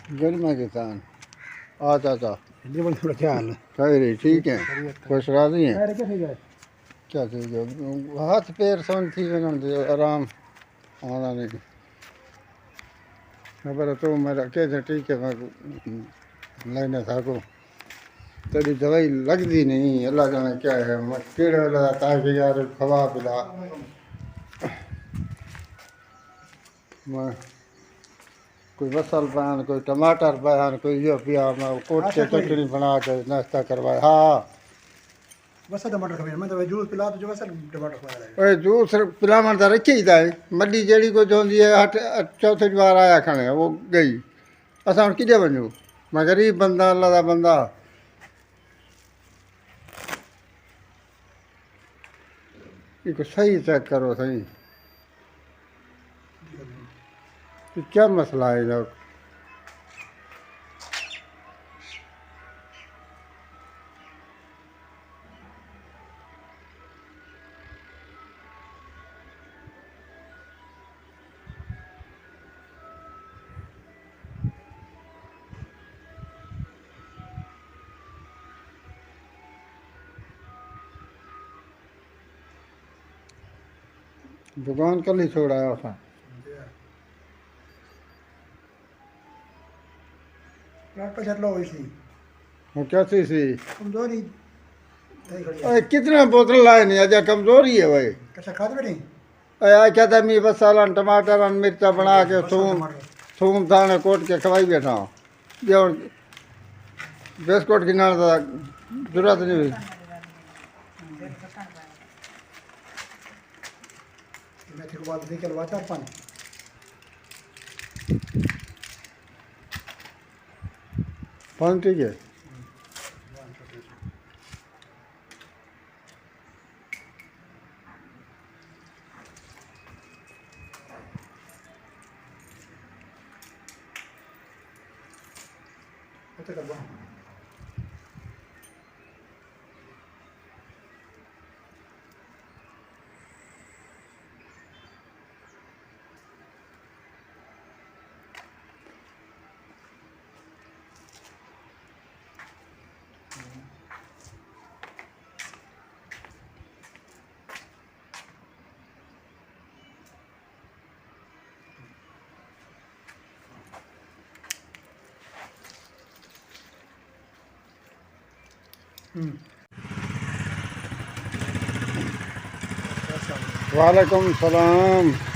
गरिमा किसान अच्छा अच्छा जी बोल थोड़ा क्या हाल है खैर ठीक है खुश राजी हैं क्या ठीक है क्या ठीक है हाथ पैर सन थी वञण दे आराम आना नहीं खबर तो मेरा कैसे ठीक है मैं लेने था को तेरी दवाई लगती नहीं अल्लाह जाने क्या है मैं कीड़े लगाता है कि यार खवा पिला मैं कोई बसल पान कोई टमाटर पान कोई यो पिया मैं कोट के चटनी बना के नाश्ता करवाया हाँ बस टमाटर खा मैं तो जूस पिला तो जो बस टमाटर खा रहा है ओए जूस पिलावन तो रखी ही था मड्डी जड़ी को चवंदी है हट चौथे बार आया खणे वो गई असां हाणे किथे वञूं मैं गरीब बंदा अल्लाह दा बंदा इको सही चेक करो सही कि क्या मसला है इधर दुकान कल ही छोड़ाया असां डॉक्टर चल लो इसी वो क्या थी सी कमजोरी नहीं खड़ी अरे कितने बोतल लाए नहीं अजा कमजोरी है भाई कैसा खाद बैठे अरे क्या था मी बसालन टमाटर मिर्चा बना के थूम थूम थाने कोट के खवाई बैठा हूँ जो बिस्कुट की ना जरूरत नहीं हुई मेथी को बाद निकल वाचा पानी पान ठीक है होते कर बो वालेकुम सलाम